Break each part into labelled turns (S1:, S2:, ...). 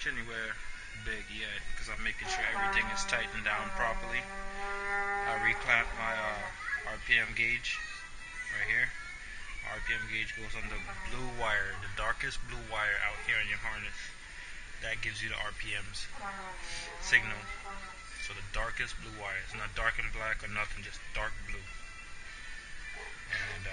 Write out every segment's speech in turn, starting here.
S1: much anywhere big yet because I'm making sure everything is tightened down properly. I reclamp my RPM gauge right here. RPM gauge goes on the blue wire, the darkest blue wire out here in your harness. That gives you the RPMs signal. So the darkest blue wire. It's not dark and black or nothing, just dark blue. And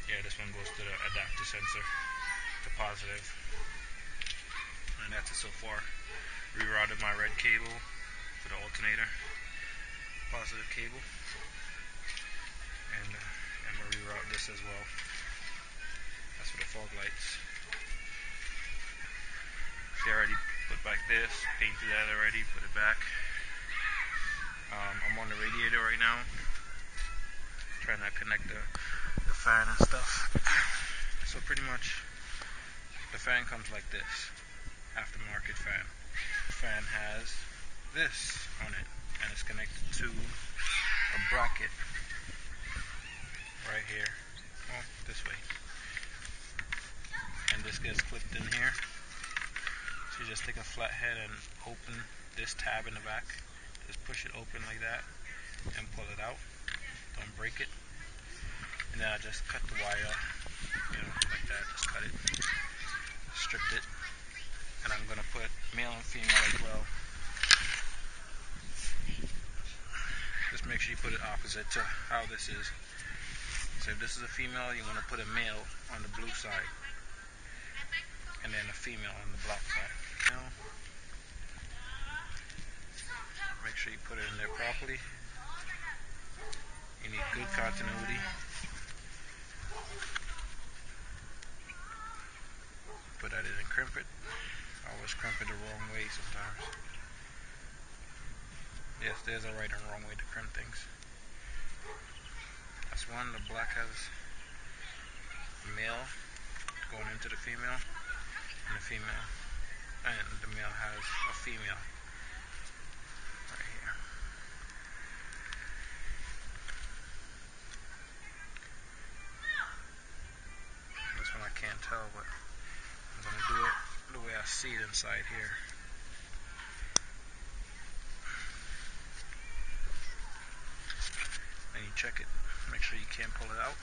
S1: yeah, this one goes to the adaptive sensor, the positive. And that's it so far. Rerouted my red cable to the alternator, positive cable. And I'm going to reroute this as well. That's for the fog lights. See, I already put back this, painted that already, put it back. I'm on the radiator right now, trying to connect the fan and stuff. So pretty much, the fan comes like this, aftermarket fan. The fan has this on it, and it's connected to a bracket right here. Oh, this way. And this gets clipped in here. So you just take a flathead and open this tab in the back. Just push it open like that and pull it out. Don't break it. And then I just cut the wire, like that. Just cut it. Stripped it. And I'm going to put male and female as well. Just make sure you put it opposite to how this is. So if this is a female, you want to put a male on the blue side. And then a female on the black side. Make sure you put it in there properly. You need good continuity. Put that in and crimp it. I always crimp it the wrong way sometimes. Yes, there's a right and wrong way to crimp things. That's one. The black has a male going into the female, and the female, and the male has a female right here. This one I can't tell, but I'm going to do it the way I see it inside here. Then you check it, make sure you can't pull it out,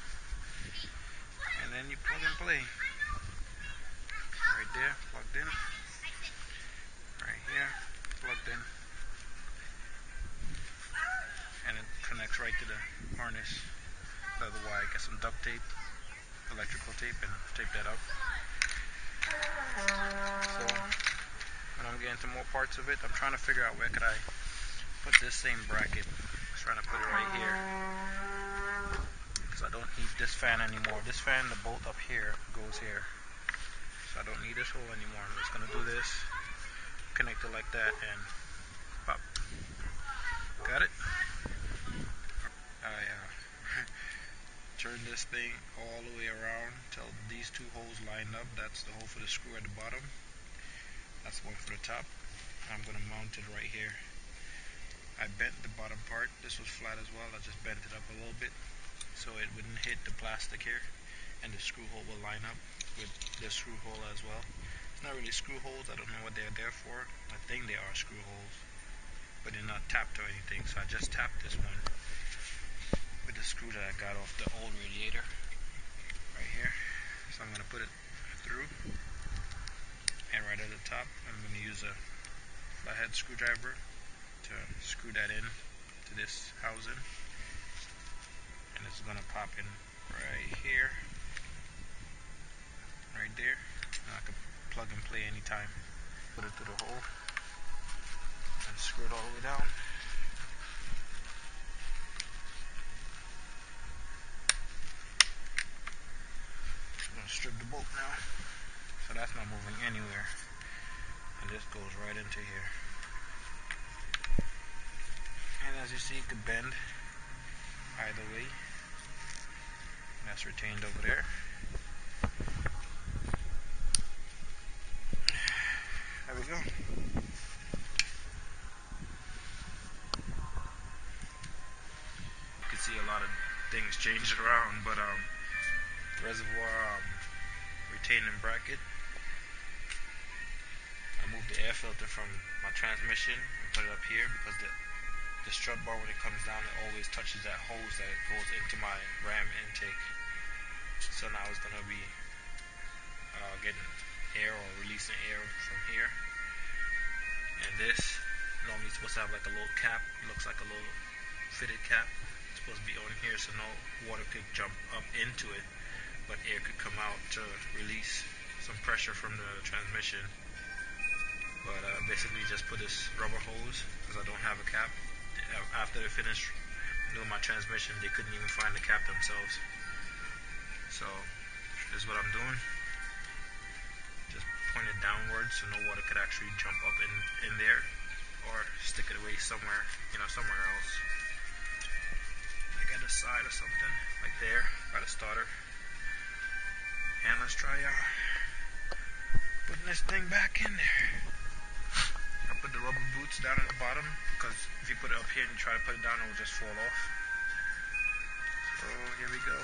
S1: and then you plug and play. Right there, plugged in. Right here, plugged in. And it connects right to the harness. The other wire, get some duct tape, electrical tape, and tape that up. So when I'm getting to more parts of it, I'm trying to figure out where could I put this same bracket. I'm trying to put it right here because I don't need this fan anymore. This fan, the bolt up here goes here, so I don't need this hole anymore. I'm just gonna do this, connect it like that, and pop. Got it? I turn this thing all the way around till these two holes line up. That's the hole for the screw at the bottom. That's the one for the top. I'm going to mount it right here. I bent the bottom part. This was flat as well. I just bent it up a little bit so it wouldn't hit the plastic here, and the screw hole will line up with this screw hole as well. It's not really screw holes. I don't know what they're there for. I think they are screw holes, but they're not tapped or anything. So I just tapped this one with the screw that I got off the old radiator right here. So I'm going to put it through, and right at the top I'm going to use a flathead screwdriver to screw that in to this housing, and it's going to pop in right here, right there, and I can plug and play anytime. Put it through the hole and screw it all the way down. Strip the bolt now, so that's not moving anywhere, and this goes right into here. And as you see, it could bend either way, and that's retained over there. There we go. You can see a lot of things changed around, but reservoir retaining bracket, I remove the air filter from my transmission and put it up here because the strut bar, when it comes down, it always touches that hose that goes into my ram intake. So now it's going to be getting air or releasing air from here. And this normally it's supposed to have like a little cap. It looks like a little fitted cap. It's supposed to be on here so no water could jump up into it, but air could come out to release some pressure from the transmission. But basically just put this rubber hose because I don't have a cap. After they finished doing my transmission, they couldn't even find the cap themselves. So this is what I'm doing. Just point it downwards so no water could actually jump up in there, or stick it away somewhere, somewhere else. Like at the side or something, like there, by the starter. And let's try putting this thing back in there. I put the rubber boots down at the bottom because if you put it up here and you try to put it down, it will just fall off. So here we go.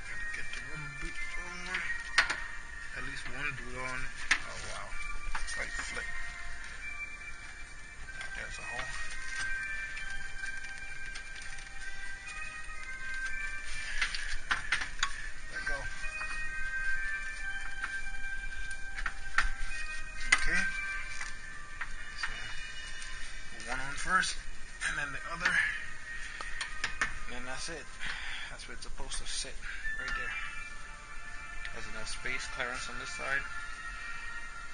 S1: Gotta get the rubber boots on. At least one boot on. Oh wow. Like flip. There's a hole. There we go. Okay. So one on first, and then the other, and then that's it. That's where it's supposed to sit, right there. There's enough space clearance on this side.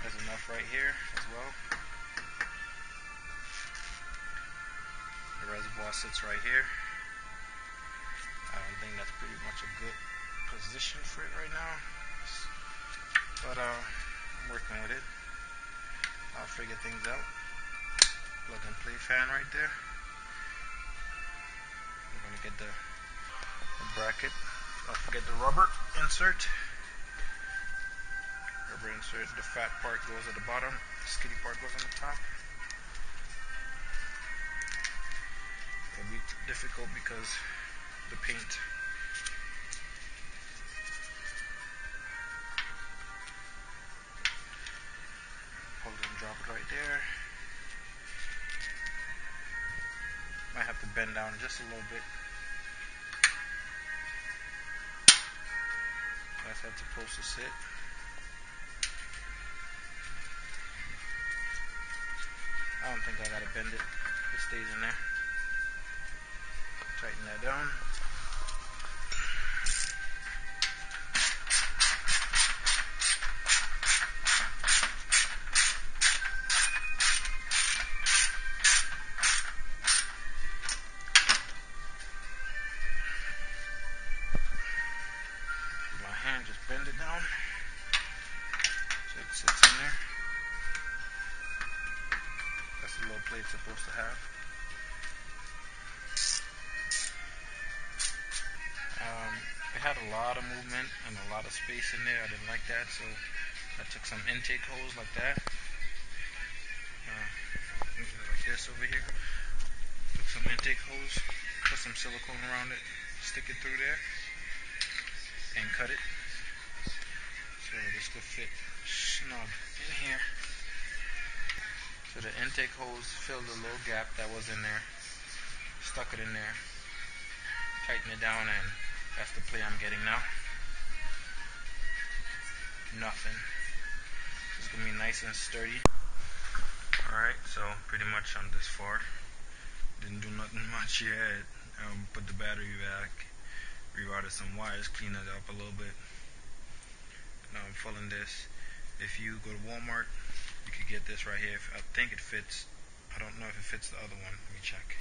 S1: There's enough right here as well. The reservoir sits right here. I don't think that's pretty much a good position for it right now, but I'm working with it. I'll figure things out. Plug and play fan right there. I'm gonna get the bracket. Don't forget the rubber insert. Rubber insert. The fat part goes at the bottom. The skinny part goes on the top. It'll be difficult because the paint. Pull it and drop it right there. Might have to bend down just a little bit. That's how it's supposed to sit. I don't think I gotta bend it. It stays in there. Tighten that down. My hand, just bend it down so it sits in there. That's the little plate it's supposed to have. It had a lot of movement and a lot of space in there. I didn't like that, so I took some intake hose like that, like this over here. Took some intake hose, put some silicone around it, stick it through there, and cut it so this could fit snug in here. So the intake hose filled the little gap that was in there, stuck it in there, tighten it down, and that's the play I'm getting now. Nothing. It's gonna be nice and sturdy. Alright, so pretty much I'm this far. Didn't do nothing much yet. Put the battery back, rerouted some wires, cleaned it up a little bit. Now I'm pulling this. If you go to Walmart, you could get this right here. I think it fits. I don't know if it fits the other one. Let me check.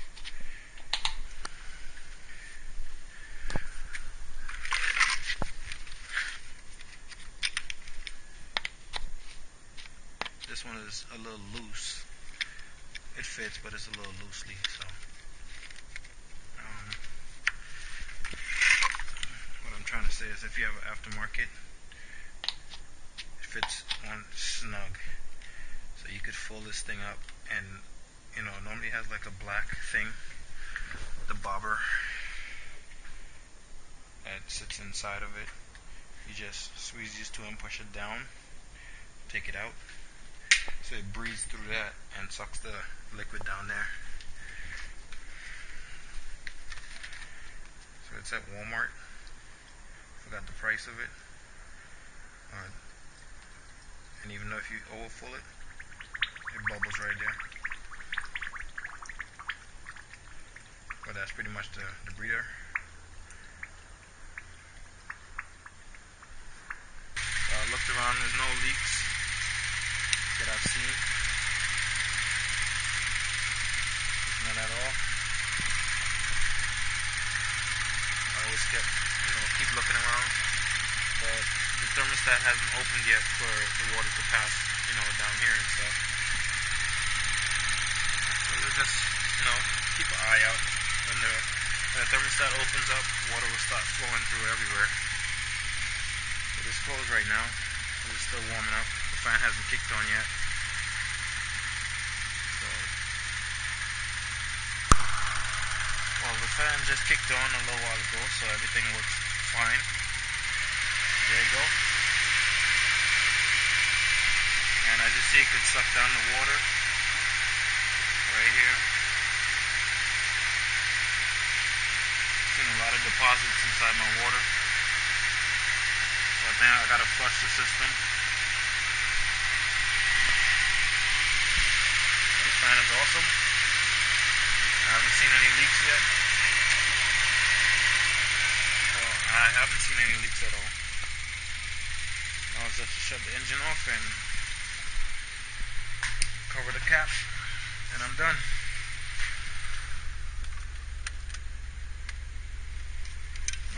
S1: This one is a little loose. It fits, but it's a little loosely. So, what I'm trying to say is, if you have an aftermarket, it fits on snug. So you could fold this thing up, and normally it has like a black thing, the bobber that sits inside of it. You just squeeze these two and push it down, take it out, so it breathes through that and sucks the liquid down there. So it's at Walmart. Forgot the price of it. And even though if you overfill it, it bubbles right there. But that's pretty much the breather. So I looked around, there's no leaks that I've seen. There's none at all. I always keep looking around. But the thermostat hasn't opened yet for the water to pass, down here and stuff. So we'll just, keep an eye out. When the thermostat opens up, water will start flowing through everywhere. It is closed right now, because it's still warming up. The fan hasn't kicked on yet. So, well, the fan just kicked on a little while ago, so everything works fine. There you go. And as you see, it could suck down the water right here. Seeing a lot of deposits inside my water. So I think I gotta flush the system. This fan is awesome. I haven't seen any leaks yet. Well, I haven't seen any leaks at all. Now it's just to shut the engine off and cover the cap, and I'm done.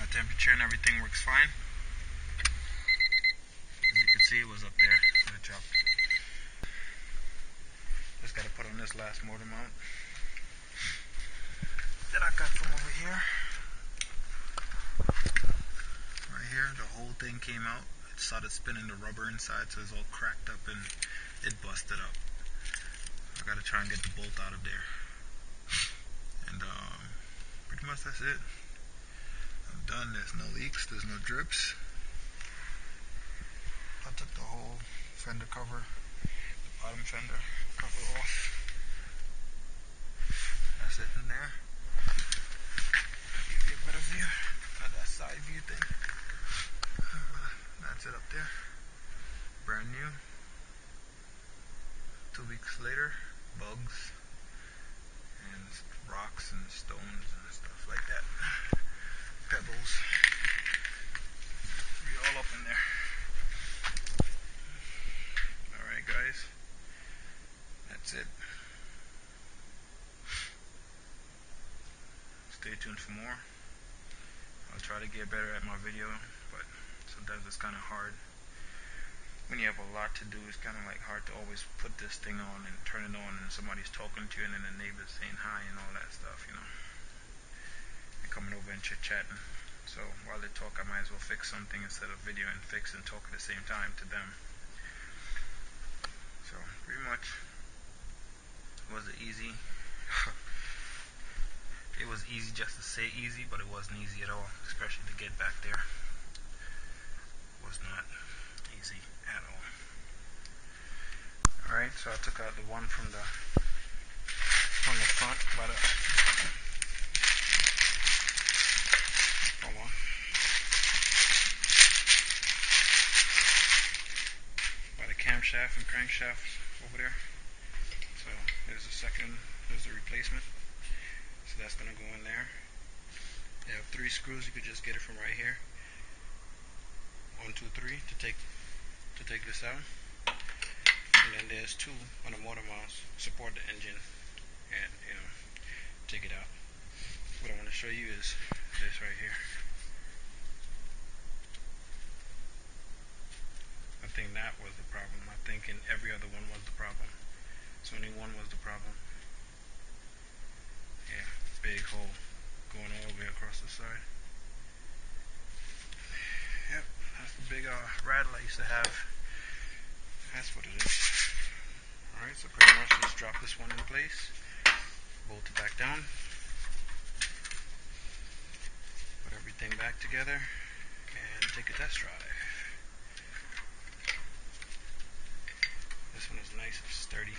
S1: My temperature and everything works fine. As you can see, it was up there, and it dropped. Just gotta put on this last motor mount that I got from over here. Right here, the whole thing came out. It started spinning the rubber inside, so it's all cracked up and it busted up. I gotta try and get the bolt out of there. And pretty much that's it. I'm done. There's no leaks, there's no drips. I took the whole fender cover, the bottom fender cover off. That's it in there. I'll give you a better view, not that side view thing. That's it up there. Brand new. 2 weeks later, bugs and rocks and stones and stuff like that. Pebbles. Be all up in there. Alright guys. That's it. Stay tuned for more. I'll try to get better at my video, but sometimes it's kind of hard. When you have a lot to do, it's kind of like hard to always put this thing on and turn it on and somebody's talking to you and then the neighbor's saying hi and all that stuff, They're coming over and chit-chatting. So while they talk, I might as well fix something instead of video and fix and talk at the same time to them. So pretty much, was it easy? It was easy just to say easy, but it wasn't easy at all, especially to get back there. It was not easy at all. Alright, so I took out the one from the front by the camshaft and crankshaft over there. So there's the replacement. So that's gonna go in there. You have 3 screws, you could just get it from right here. 1, 2, 3 to take this out. And then there's 2 on the motor mounts, support the engine and take it out. What I want to show you is this right here. I think that was the problem. I think in every other one was the problem. So only one was the problem. Yeah, big hole going all the way across the side. Yep, that's the big rattle I used to have. That's what it is. Alright, so pretty much just drop this one in place, bolt it back down, put everything back together, and take a test drive. This one is nice and sturdy.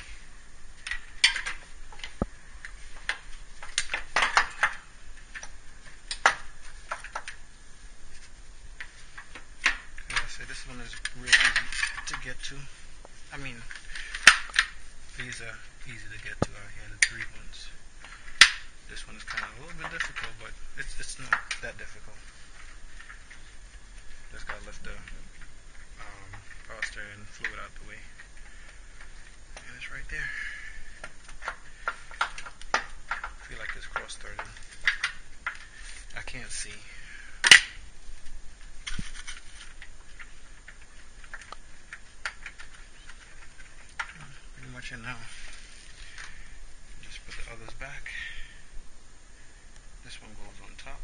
S1: As I say, this one is real easy to get to. I mean, these are easy to get to out here, the 3 ones. This one is kind of a little bit difficult, but it's not that difficult. Just gotta lift the power steering fluid out the way. And it's right there. I feel like it's cross-threaded. I can't see. Pretty much in now. Just put the others back. This one goes on top.